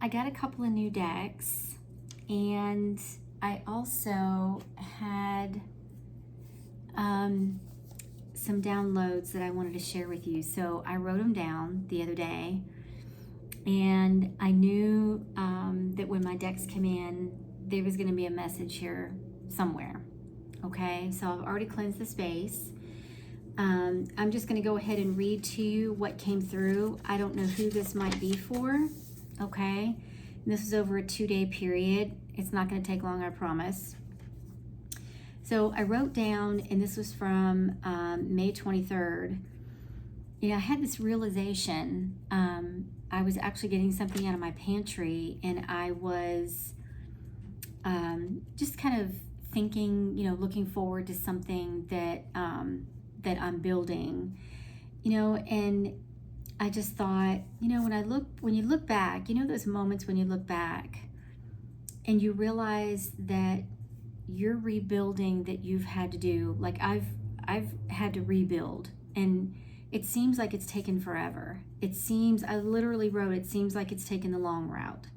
I got a couple of new decks, and I also had some downloads that I wanted to share with you. So I wrote them down the other day, and I knew that when my decks come in, there was going to be a message here somewhere. Okay, so I've already cleansed the space. I'm just going to go ahead and read to you what came through. I don't know who this might be for. Okay, and this is over a 2-day period. It's not going to take long, I promise. So I wrote down, and this was from May 23rd. I had this realization. I was actually getting something out of my pantry, and I was just kind of thinking, looking forward to something that that I'm building, and I just thought, when you look back, those moments when you look back and you realize that you're rebuilding, that you've had to do, like I've had to rebuild, and it seems like it's taken forever. I literally wrote, it seems like it's taken the long route.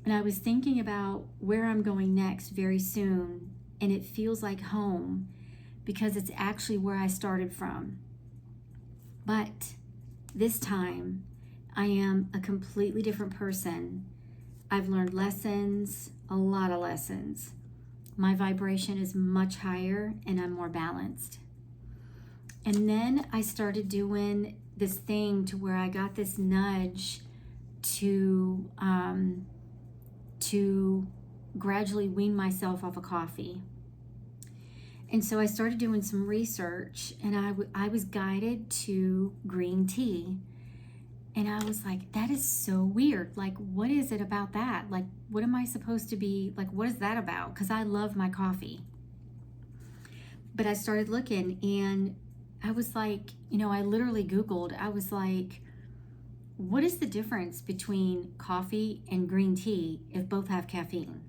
And I was thinking about where I'm going next very soon, and it feels like home because it's actually where I started from. But this time, I am a completely different person. I've learned lessons, a lot of lessons. My vibration is much higher, and I'm more balanced. And then I started doing this thing to where I got this nudge to gradually wean myself off of coffee. And so I started doing some research, and I was guided to green tea. And I was like, that is so weird. Like, what is it about that? Like, what am I supposed to be, like, what is that about? Because I love my coffee. But I started looking, and I was like, I literally Googled, I was like, what is the difference between coffee and green tea if both have caffeine?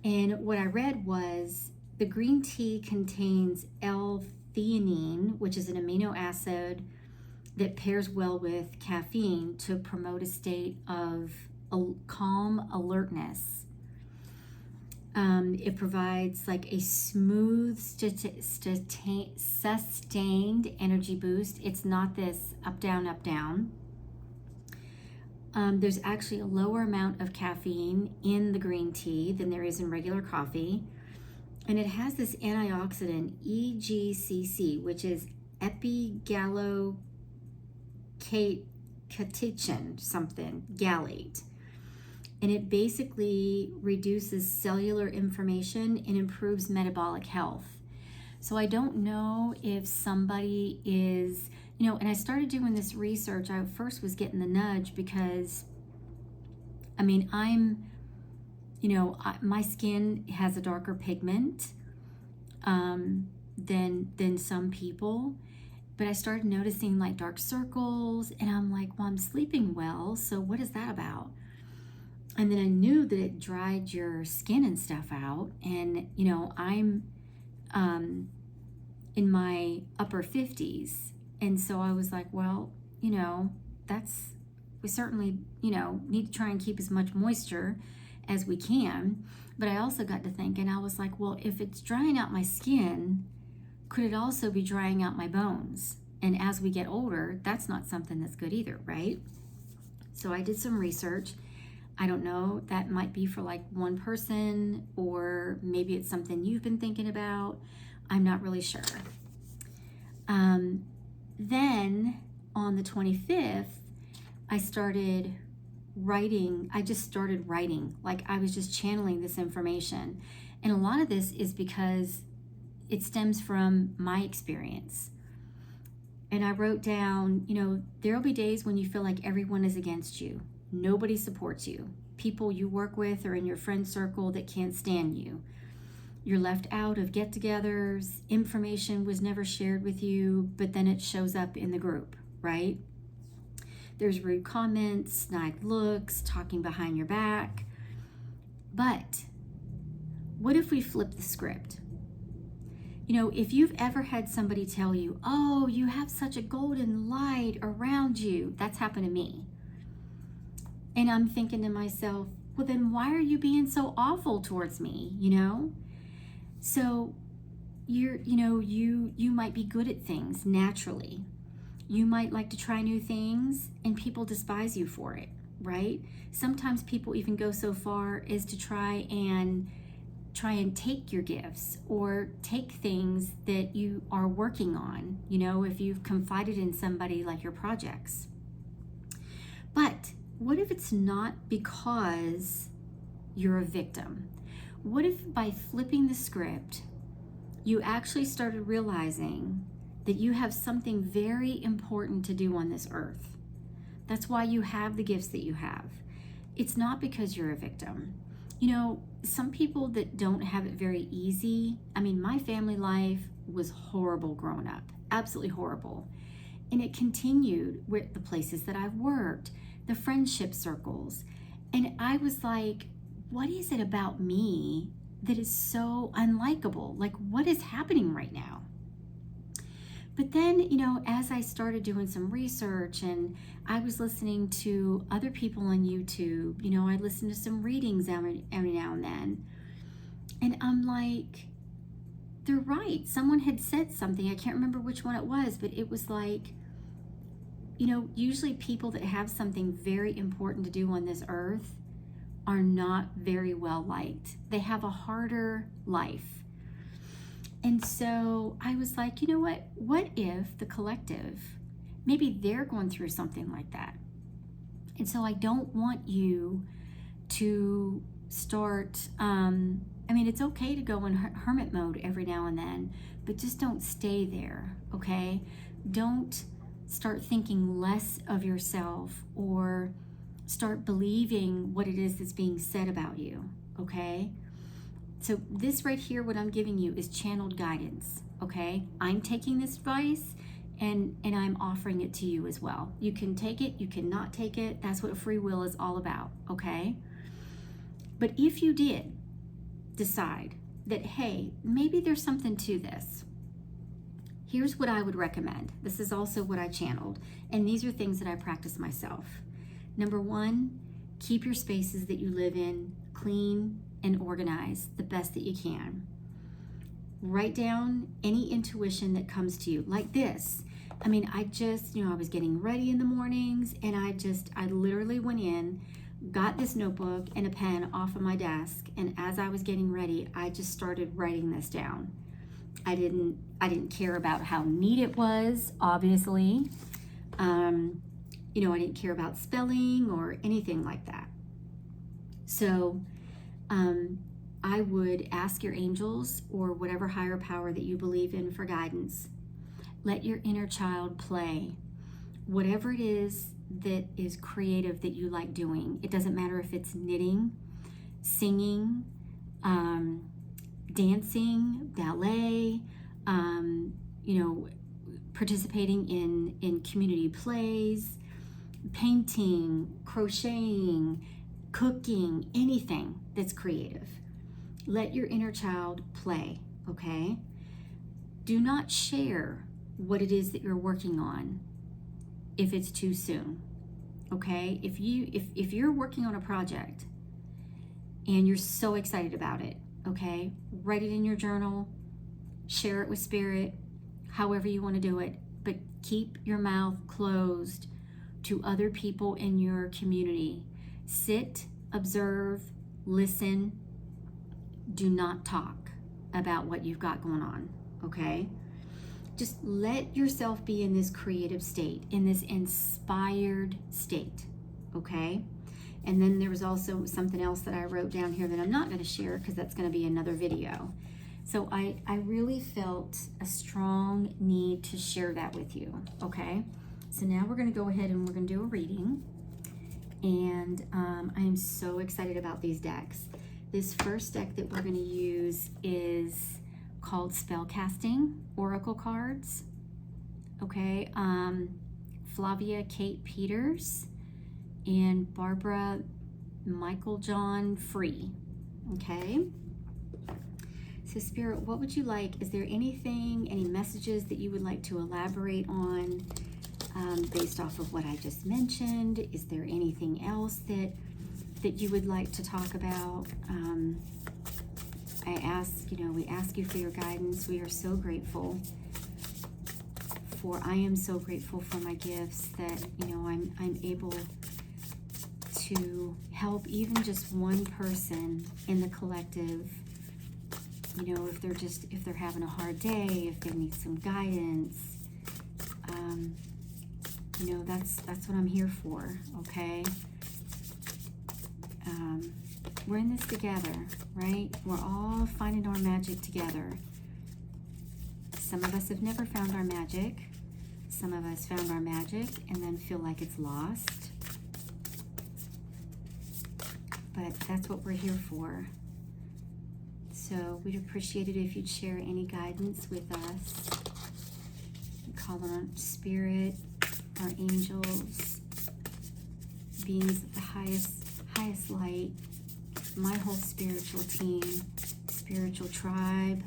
And what I read was the green tea contains L-theanine, which is an amino acid that pairs well with caffeine to promote a state of calm alertness. It provides like a smooth, sustained energy boost. It's not this up, down, up, down. There's actually a lower amount of caffeine in the green tea than there is in regular coffee. And it has this antioxidant, EGCC, which is epigallocatechin, something, gallate. And it basically reduces cellular inflammation and improves metabolic health. So I don't know if somebody is, and I started doing this research. I first was getting the nudge because, my skin has a darker pigment than some people. But I started noticing like dark circles, and I'm like, well, I'm sleeping well, so what is that about? And then I knew that it dried your skin and stuff out. And, I'm in my upper 50s. And so I was like, well, we certainly, need to try and keep as much moisture as we can. But I also got to thinking, I was like, well, if it's drying out my skin, could it also be drying out my bones? And as we get older, that's not something that's good either, right? So I did some research. I don't know, that might be for like one person, or maybe it's something you've been thinking about. I'm not really sure. Then on the 25th, I started writing. I just started writing, like I was just channeling this information. And a lot of this is because it stems from my experience. And I wrote down, there'll be days when you feel like everyone is against you. Nobody supports you. People you work with or in your friend circle that can't stand you. You're left out of get-togethers. Information was never shared with you, but then it shows up in the group, right? There's rude comments, snide looks, talking behind your back. But what if we flip the script? If you've ever had somebody tell you, oh, you have such a golden light around you, that's happened to me. And I'm thinking to myself, well, then why are you being so awful towards me, you know? So you might be good at things naturally. You might like to try new things and people despise you for it, right? Sometimes people even go so far as to try and take your gifts or take things that you are working on, you know, if you've confided in somebody, like your projects. But what if it's not because you're a victim? What if by flipping the script, you actually started realizing that you have something very important to do on this earth? That's why you have the gifts that you have. It's not because you're a victim. You know, some people that don't have it very easy, I mean, my family life was horrible growing up, absolutely horrible. And it continued with the places that I've worked, the friendship circles. And I was like, what is it about me that is so unlikable? Like, what is happening right now? But then, you know, as I started doing some research and I was listening to other people on YouTube, you know, I listened to some readings every now and then. And I'm like, they're right. Someone had said something. I can't remember which one it was, but it was like, you know, usually people that have something very important to do on this earth are not very well liked. They have a harder life. And so I was like, you know what? What if the collective, maybe they're going through something like that? And so I don't want you to start, I mean, it's okay to go in hermit mode every now and then, but just don't stay there, okay? Don't start thinking less of yourself or start believing what it is that's being said about you, okay? So this right here, what I'm giving you is channeled guidance, okay? I'm taking this advice and I'm offering it to you as well. You can take it, you cannot take it. That's what free will is all about, okay? But if you did decide that, hey, maybe there's something to this, here's what I would recommend. This is also what I channeled, and these are things that I practice myself. Number one, keep your spaces that you live in clean and organize the best that you can. Write down any intuition that comes to you, like this. I mean, I just, you know, I was getting ready in the mornings and I literally went in, got this notebook and a pen off of my desk, and as I was getting ready, I just started writing this down. I didn't care about how neat it was, obviously. You know, I didn't care about spelling or anything like that. So I would ask your angels or whatever higher power that you believe in for guidance. Let your inner child play. Whatever it is that is creative that you like doing. It doesn't matter if it's knitting, singing, dancing, ballet, you know, participating in community plays, painting, crocheting, cooking, anything that's creative. Let your inner child play, okay? Do not share what it is that you're working on if it's too soon, okay? If you're working on a project and you're so excited about it, okay, write it in your journal, share it with spirit, however you want to do it, but keep your mouth closed to other people in your community. Sit, observe, listen. Do not talk about what you've got going on, okay? Just let yourself be in this creative state, in this inspired state, okay? And then there was also something else that I wrote down here that I'm not going to share because that's going to be another video. So I really felt a strong need to share that with you, okay? So now we're going to go ahead and we're going to do a reading. And I am so excited about these decks. This first deck that we're going to use is called Spellcasting Oracle Cards. Okay, Flavia Kate Peters and Barbara Michael John Free. Okay. So Spirit, what would you like? Is there anything, any messages that you would like to elaborate on? based off of what I just mentioned. Is there anything else that you would like to talk about? We ask you for your guidance. We are so grateful I am so grateful for my gifts that, I'm able to help even just one person in the collective. If they're having a hard day, if they need some guidance, that's what I'm here for, okay? We're in this together, right? We're all finding our magic together. Some of us have never found our magic. Some of us found our magic and then feel like it's lost. But that's what we're here for. So we'd appreciate it if you'd share any guidance with us. Call on Spirit, our angels, beings of the highest light, my whole spiritual team, spiritual tribe.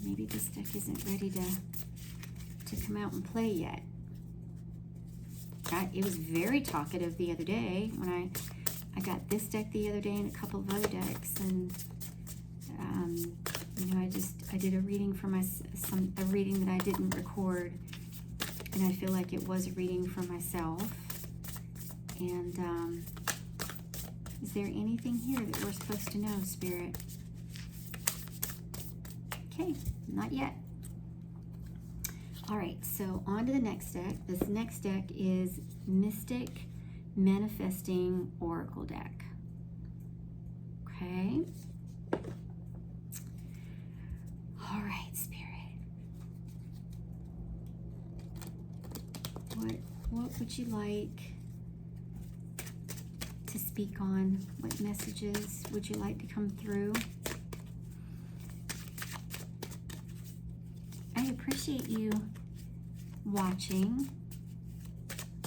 Maybe this deck isn't ready to come out and play yet. It was very talkative the other day when I got this deck the other day and a couple of other decks, and I did a reading for a reading that I didn't record, and I feel like it was a reading for myself. And is there anything here that we're supposed to know, Spirit? Okay, not yet. All right, so on to the next deck. This next deck is Mystic Manifesting Oracle deck. Okay. All right, Spirit. What would you like to speak on? What messages would you like to come through? I appreciate you watching.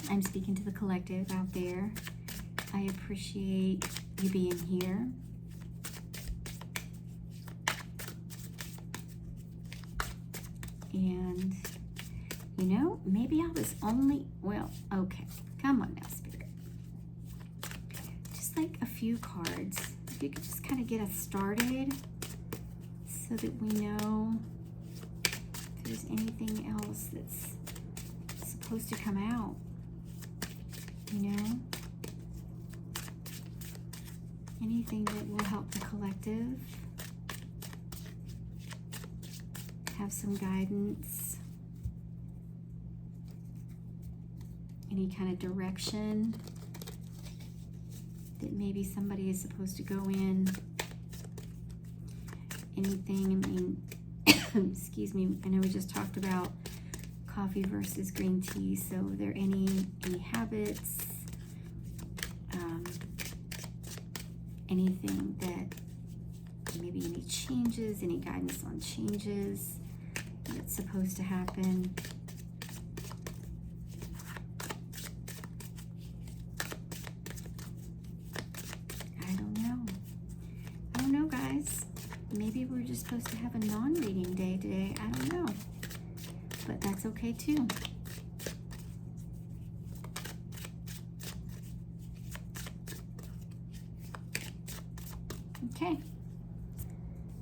I'm speaking to the collective out there. I appreciate you being here. And, maybe I was okay. Come on now, Spirit. Just like a few cards. If you could just kind of get us started so that we know if there's anything else that's supposed to come out. Anything that will help the collective have some guidance, any kind of direction that maybe somebody is supposed to go in. Anything, excuse me, I know we just talked about coffee versus green tea, so are there any habits, anything that, maybe any changes, any guidance on changes that's supposed to happen? I don't know, guys. Maybe we're just supposed to have a non-reading day today. I don't know. But that's okay too. Okay.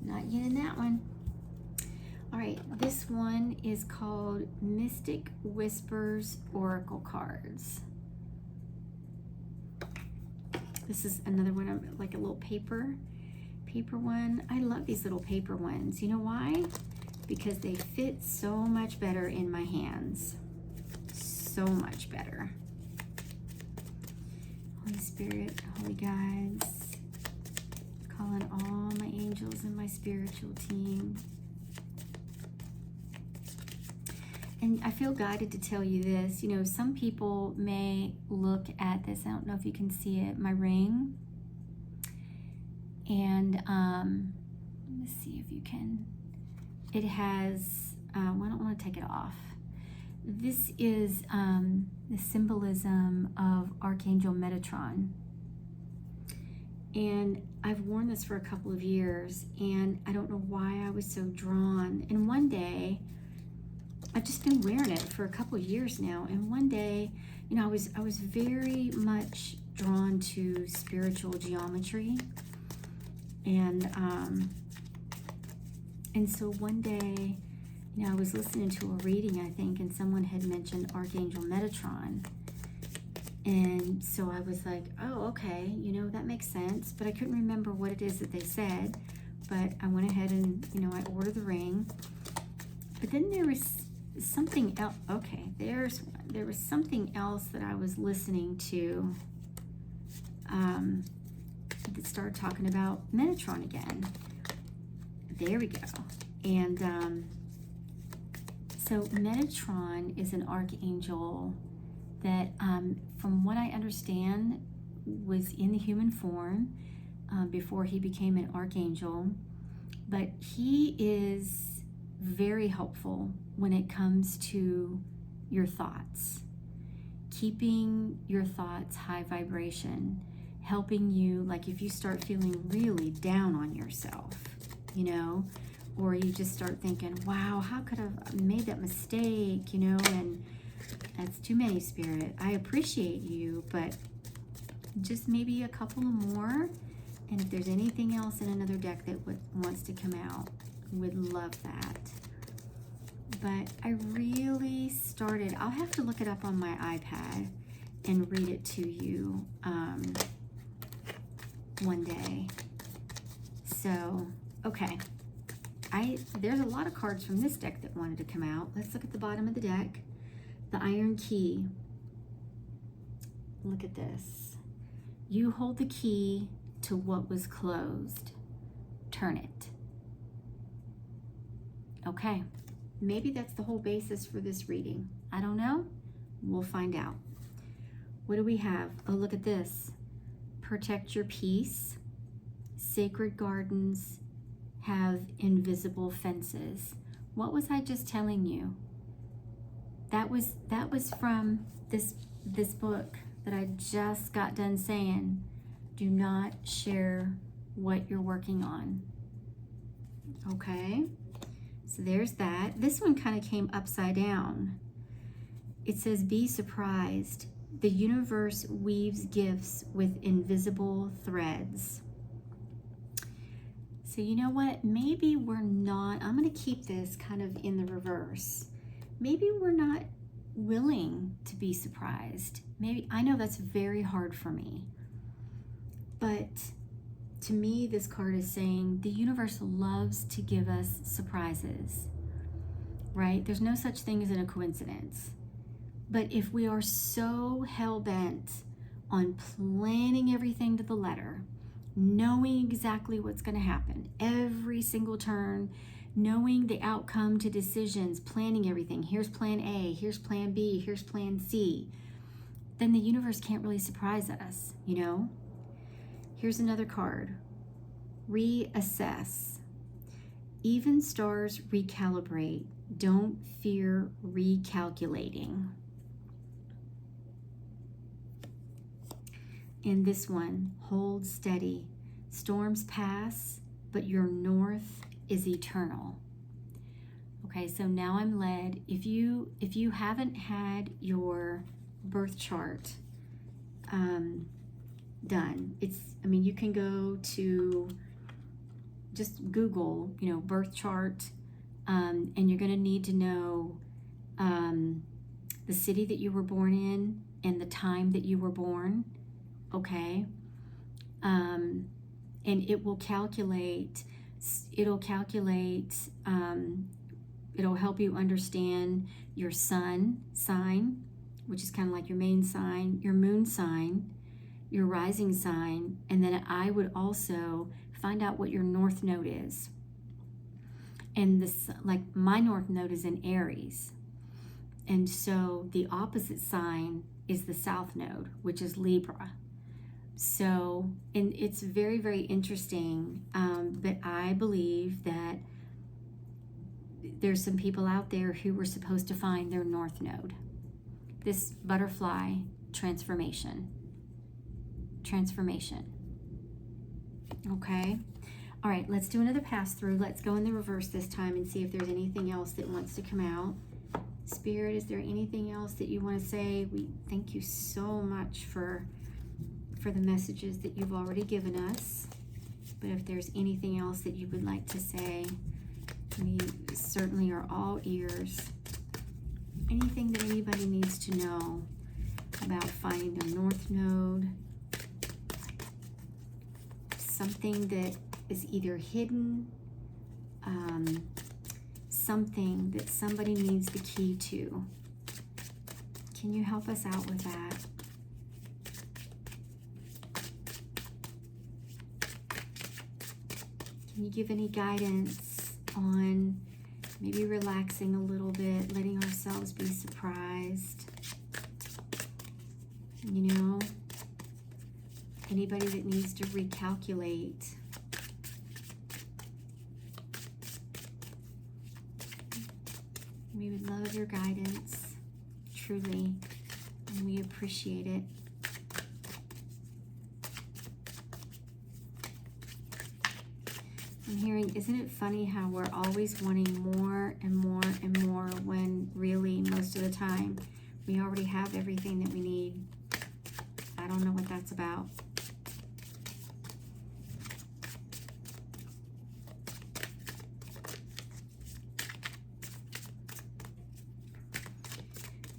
Not yet in that one. All right, this one is called Mystic Whispers Oracle Cards. This is another one of like a little paper one. I love these little paper ones. You know why? Because they fit so much better in my hands. So much better. Holy Spirit, Holy Guides, calling all my angels and my spiritual team. And I feel guided to tell you this. Some people may look at this. I don't know if you can see it, my ring. And let me see if you can. It has, I don't want to take it off. This is the symbolism of Archangel Metatron. And I've worn this for a couple of years, and I don't know why I was so drawn. And one day, I've just been wearing it for a couple of years now. And one day, you know, I was very much drawn to spiritual geometry. And so one day, you know, I was listening to a reading, I think, and someone had mentioned Archangel Metatron. And so I was like, oh, okay, you know, that makes sense. But I couldn't remember what it is that they said. But I went ahead and, you know, I ordered the ring. But then there was something else. Okay, there was something else that I was listening to that started talking about Metatron again. There we go. And so Metatron is an archangel that, from what I understand, was in the human form before he became an archangel. But he is very helpful when it comes to your thoughts, keeping your thoughts high vibration, helping you, like if you start feeling really down on yourself, you know, or you just start thinking, wow, how could I have made that mistake, you know, and that's too many, Spirit. I appreciate you, but just maybe a couple more. And if there's anything else in another deck that wants to come out, would love that. But I really started, I'll have to look it up on my iPad and read it to you one day. So, okay. There's a lot of cards from this deck that wanted to come out. Let's look at the bottom of the deck. The Iron Key. Look at this. You hold the key to what was closed. Turn it. Okay. Maybe that's the whole basis for this reading. I don't know. We'll find out. What do we have? Oh, look at this. Protect your peace. Sacred gardens have invisible fences. What was I just telling you? That was from this book that I just got done saying. Do not share what you're working on. Okay? So there's that. This one kind of came upside down. It says, be surprised. The universe weaves gifts with invisible threads. So you know what? Maybe we're not, I'm going to keep this kind of in the reverse. Maybe we're not willing to be surprised. Maybe, I know that's very hard for me. But to me, this card is saying the universe loves to give us surprises, right? There's no such thing as a coincidence. But if we are so hell-bent on planning everything to the letter, knowing exactly what's going to happen every single turn, knowing the outcome to decisions, planning everything, here's plan A, here's plan B, here's plan C, then the universe can't really surprise us, you know? Here's another card. Reassess. Even stars recalibrate. Don't fear recalculating. In this one, hold steady. Storms pass, but your north is eternal. Okay, so now I'm led. If you haven't had your birth chart done, you can go to just Google, birth chart, and you're going to need to know the city that you were born in and the time that you were born. Okay, and it'll help you understand your sun sign, which is kind of like your main sign, your moon sign, your rising sign, and then I would also find out what your north node is. And this, like my north node is in Aries, and so the opposite sign is the south node, which is Libra. So, and it's very, very interesting, but I believe that there's some people out there who were supposed to find their north node. This butterfly transformation. Okay. All right, let's do another pass through. Let's go in the reverse this time and see if there's anything else that wants to come out. Spirit, is there anything else that you want to say? We thank you so much for the messages that you've already given us. But if there's anything else that you would like to say, we certainly are all ears. Anything that anybody needs to know about finding their North Node, something that is either hidden, something that somebody needs the key to. Can you help us out with that? Can you give any guidance on maybe relaxing a little bit, letting ourselves be surprised? You know, anybody that needs to recalculate. We would love your guidance, truly, and we appreciate it. I'm hearing, isn't it funny how we're always wanting more and more and more when really most of the time we already have everything that we need? I don't know what that's about.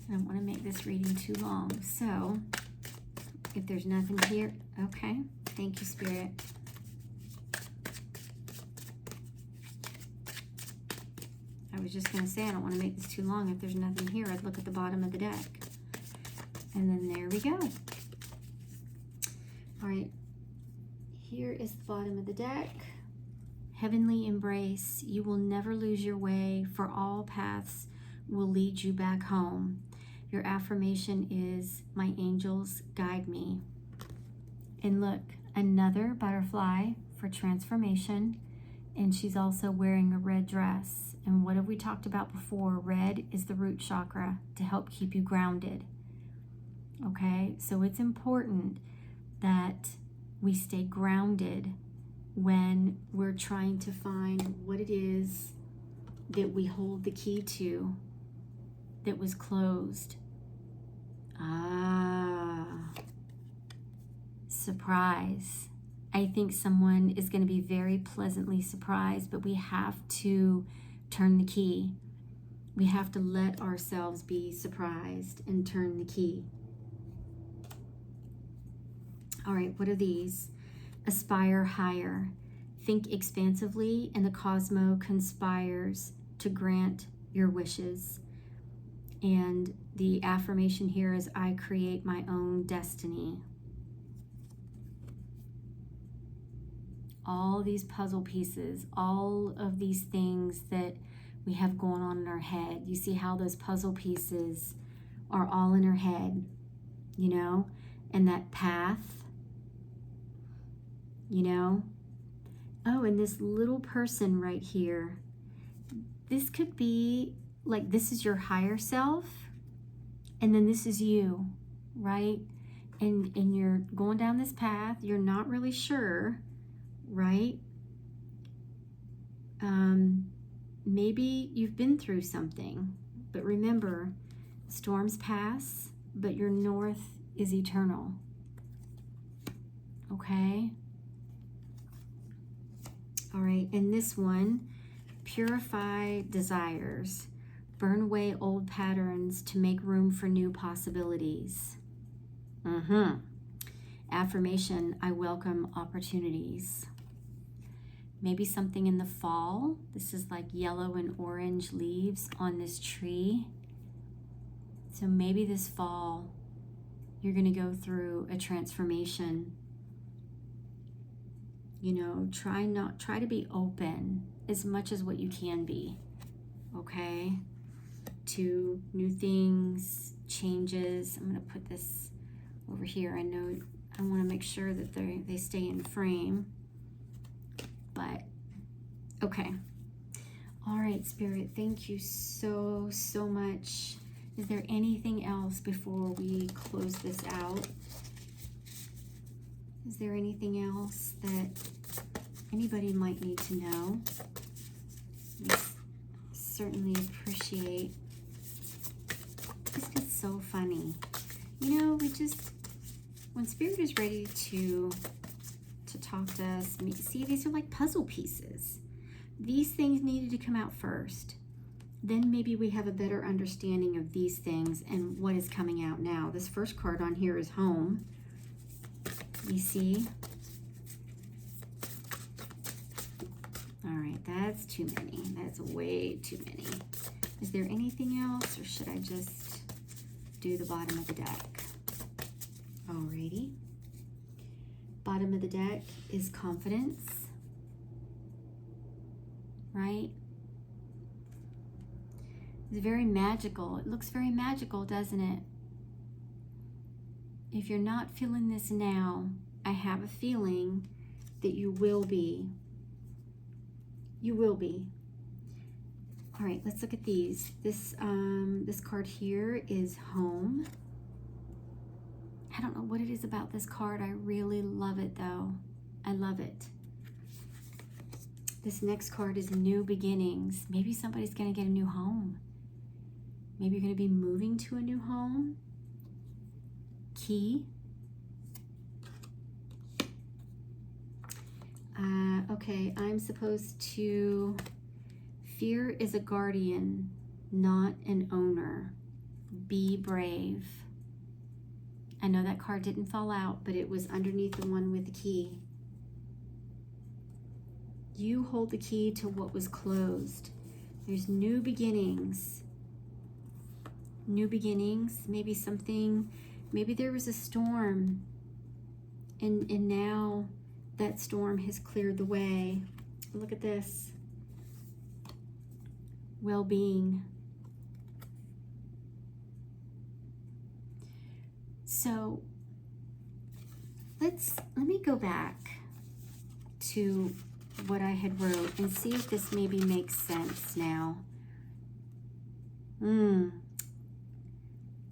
I don't want to make this reading too long. So, if there's nothing here, okay. Thank you, Spirit. I was just going to say, I don't want to make this too long. If there's nothing here, I'd look at the bottom of the deck. And then there we go. All right. Here is the bottom of the deck. Heavenly embrace. You will never lose your way, for all paths will lead you back home. Your affirmation is, my angels guide me. And look, another butterfly for transformation. And she's also wearing a red dress. And what have we talked about before? Red is the root chakra to help keep you grounded. Okay, so it's important that we stay grounded when we're trying to find what it is that we hold the key to that was closed. Surprise. I think someone is going to be very pleasantly surprised, but we have to turn the key. We have to let ourselves be surprised and turn the key. All right, what are these? Aspire higher. Think expansively, and the cosmos conspires to grant your wishes. And the affirmation here is, I create my own destiny. All these puzzle pieces, all of these things that we have going on in our head. You see how those puzzle pieces are all in our head, you know? And that path, you know? Oh, and this little person right here. This could be like, this is your higher self, and then this is you, right? And you're going down this path. You're not really sure, right? Maybe you've been through something, but remember, storms pass, but your north is eternal. Okay? All right, and this one, purify desires. Burn away old patterns to make room for new possibilities. Affirmation, I welcome opportunities. Maybe something in the fall. This is like yellow and orange leaves on this tree. So maybe this fall, you're going to go through a transformation. You know, try to be open as much as what you can be, okay? To new things, changes. I'm going to put this over here. I know I want to make sure that they stay in frame. But, okay. All right, Spirit, thank you so much. Is there anything else before we close this out? Is there anything else that anybody might need to know? We certainly appreciate just, when Spirit is ready to talk to us, see, these are like puzzle pieces. These things needed to come out first. Then maybe we have a better understanding of these things and what is coming out now. This first card on here is home. You see? All right, that's too many. That's way too many. Is there anything else, or should I just do the bottom of the deck? Alrighty. Bottom of the deck is confidence, right? It's very magical. It looks very magical, doesn't it? If you're not feeling this now, I have a feeling that you will be. You will be. All right, let's look at these. This card here is home. I don't know what it is about this card. I really love it though. I love it. This next card is new beginnings. Maybe somebody's gonna get a new home. Maybe you're gonna be moving to a new home. Key. Okay, I'm supposed to, fear is a guardian, not an owner. Be brave. I know that card didn't fall out, but it was underneath the one with the key. You hold the key to what was closed. There's new beginnings. New beginnings, maybe something, maybe there was a storm and now that storm has cleared the way. Look at this. Well-being. So let me go back to what I had wrote and see if this maybe makes sense now.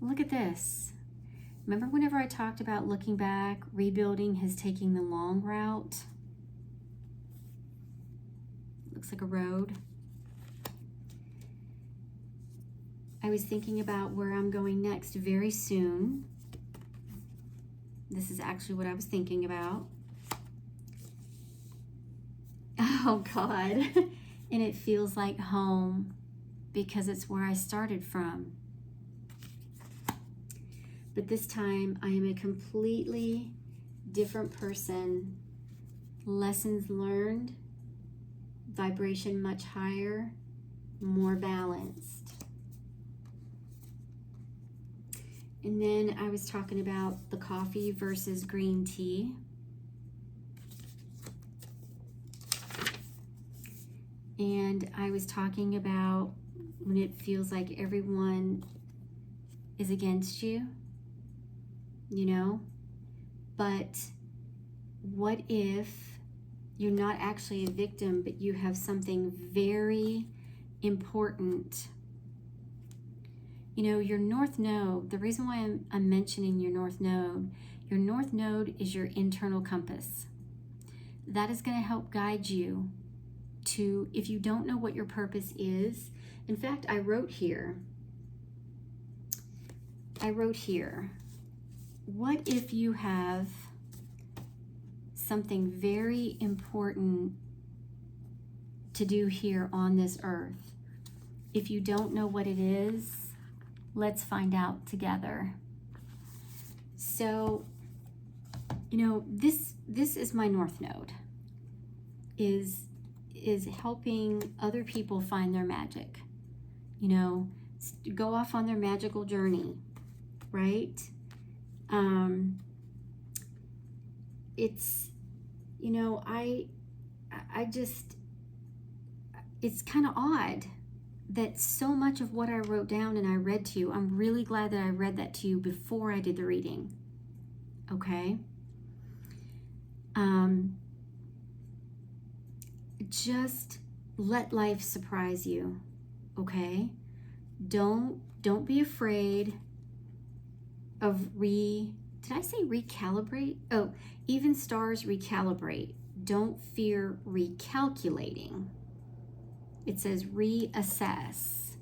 Look at this. Remember whenever I talked about looking back, rebuilding his taking the long route? Looks like a road. I was thinking about where I'm going next very soon. This is actually what I was thinking about. Oh God. And it feels like home because it's where I started from. But this time I am a completely different person. Lessons learned, vibration much higher, more balanced. And then I was talking about the coffee versus green tea. And I was talking about when it feels like everyone is against you, you know? But what if you're not actually a victim, but you have something very important? You know, your North Node, the reason why I'm mentioning your North Node is your internal compass. That is going to help guide you to, if you don't know what your purpose is. In fact, I wrote here, what if you have something very important to do here on this earth? If you don't know what it is, let's find out together. So, you know, this is my North Node, is helping other people find their magic, you know, go off on their magical journey, right? It's, you know, I just, it's kind of odd that so much of what I wrote down and I read to you, I'm really glad that I read that to you before I did the reading, okay? Just let life surprise you, okay? Don't be afraid of did I say recalibrate? Oh, even stars recalibrate. Don't fear recalculating. It says reassess.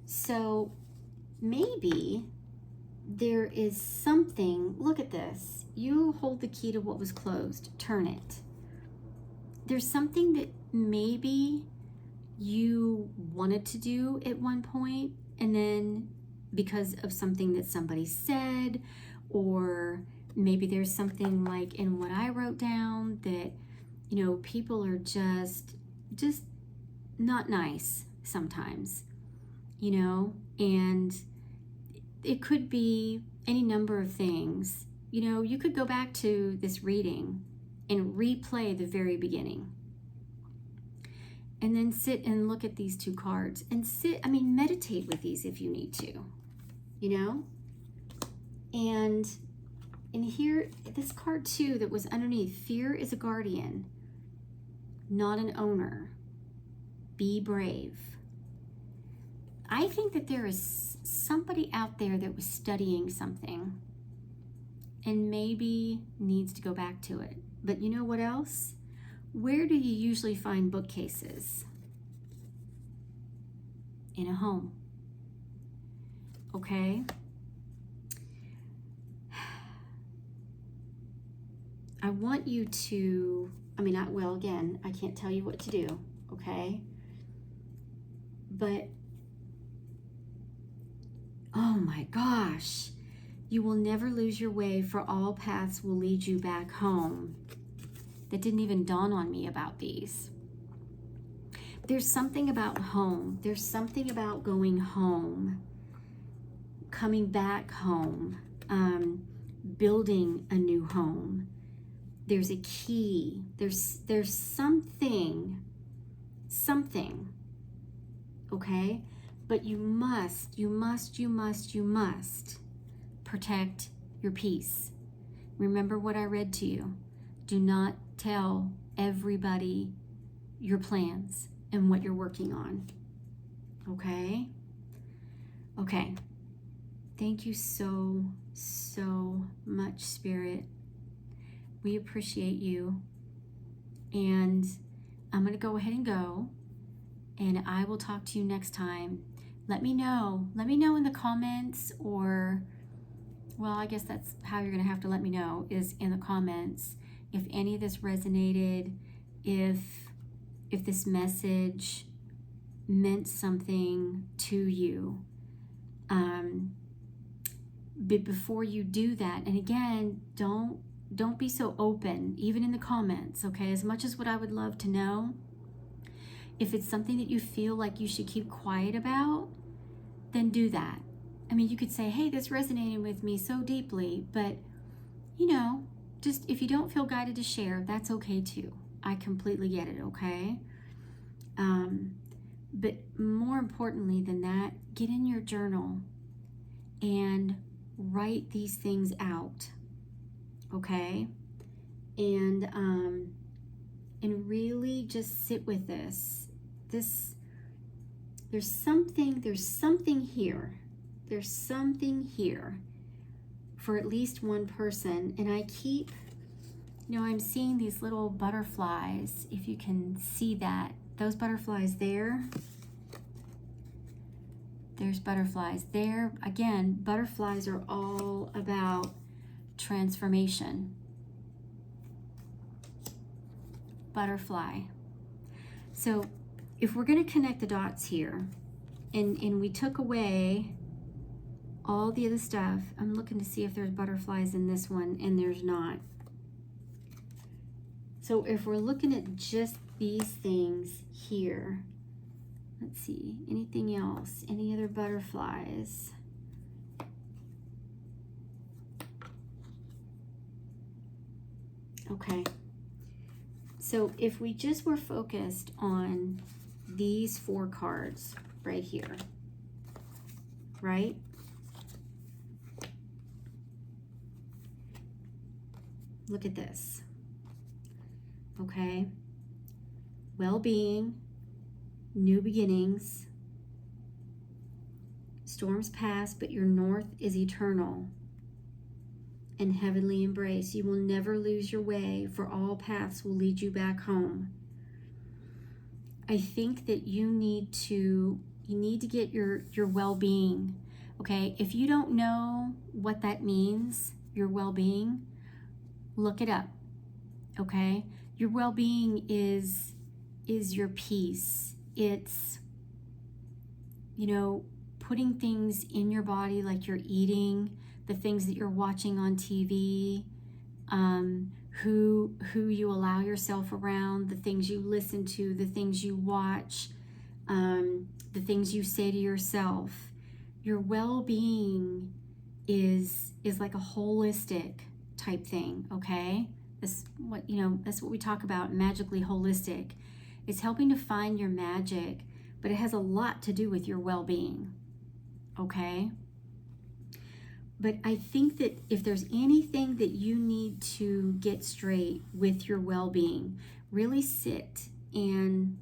So maybe there is something, look at this. You hold the key to what was closed, turn it. There's something that maybe you wanted to do at one point, and then because of something that somebody said, or maybe there's something like in what I wrote down that, you know, people are just not nice sometimes, you know, and it could be any number of things. You know, you could go back to this reading and replay the very beginning, and then sit and look at these two cards and meditate with these if you need to, you know? And here, this card too that was underneath, fear is a guardian, not an owner. Be brave. I think that there is somebody out there that was studying something and maybe needs to go back to it. But you know what else? Where do you usually find bookcases? In a home. Okay? I want you to, again, I can't tell you what to do, okay? But, oh my gosh, you will never lose your way, for all paths will lead you back home. That didn't even dawn on me about these. There's something about home. There's something about going home, coming back home, building a new home. There's a key. There's something, okay? But you must protect your peace. Remember what I read to you. Do not tell everybody your plans and what you're working on. Okay? Okay. Thank you so much, Spirit. We appreciate you. And I'm going to go ahead and go. And I will talk to you next time. Let me know. Let me know in the comments, or, well, I guess that's how you're going to have to let me know, is in the comments, if any of this resonated, if this message meant something to you. But before you do that, and again, don't be so open, even in the comments, okay? As much as what I would love to know, if it's something that you feel like you should keep quiet about, then do that. I mean, you could say, hey, this resonated with me so deeply, but, you know, just if you don't feel guided to share, that's okay too. I completely get it, okay? But more importantly than that, get in your journal and write these things out, okay? And really just sit with this. There's something here. There's something here for at least one person. And I keep, I'm seeing these little butterflies, if you can see that. Those butterflies there. There's butterflies there. Again, butterflies are all about transformation. Butterfly. So if we're going to connect the dots here, and we took away all the other stuff, I'm looking to see if there's butterflies in this one, and there's not. So if we're looking at just these things here, let's see, anything else? Any other butterflies? Okay. So if we just were focused on these 4 cards right here, right? Look at this. Okay. Well-being, new beginnings, storms pass, but your north is eternal, and heavenly embrace. You will never lose your way, for all paths will lead you back home. I think that you need to get your well-being, Okay, if you don't know what that means, your well-being, look it up. Okay, your well-being is your peace. It's, you know, putting things in your body like you're eating, the things that you're watching on TV, who you allow yourself around, the things you listen to, the things you watch, the things you say to yourself. Your well-being is like a holistic type thing, okay? That's what we talk about, magically holistic. It's helping to find your magic, but it has a lot to do with your well-being, okay? But I think that if there's anything that you need to get straight with your well-being, really sit and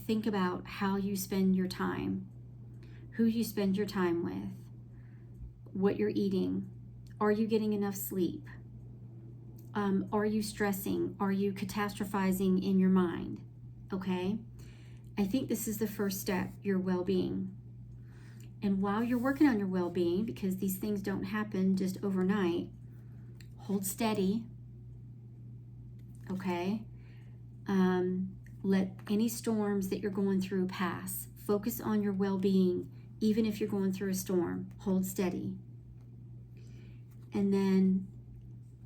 think about how you spend your time, who you spend your time with, what you're eating. Are you getting enough sleep? Are you stressing? Are you catastrophizing in your mind? Okay? I think this is the first step, your well-being. And while you're working on your well-being, because these things don't happen just overnight, hold steady, okay? Let any storms that you're going through pass. Focus on your well-being, even if you're going through a storm. Hold steady. And then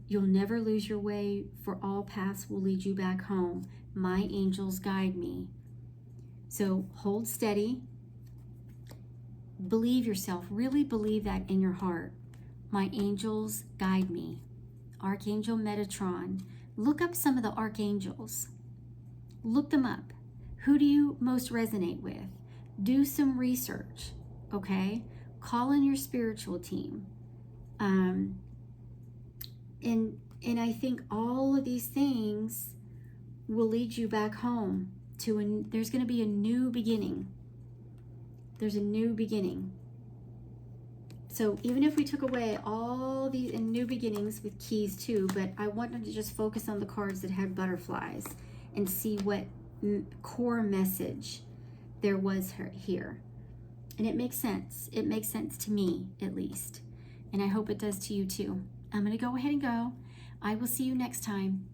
you'll never lose your way, for all paths will lead you back home. My angels guide me. So hold steady. Believe yourself. Really believe that in your heart. My angels guide me. Archangel Metatron. Look up some of the archangels. Look them up. Who do you most resonate with? Do some research, okay? Call in your spiritual team. And I think all of these things will lead you back home to there's going to be a new beginning. There's a new beginning. So even if we took away all these and new beginnings with keys too, but I wanted to just focus on the cards that had butterflies and see what core message there was here. And it makes sense. It makes sense to me, at least. And I hope it does to you too. I'm going to go ahead and go. I will see you next time.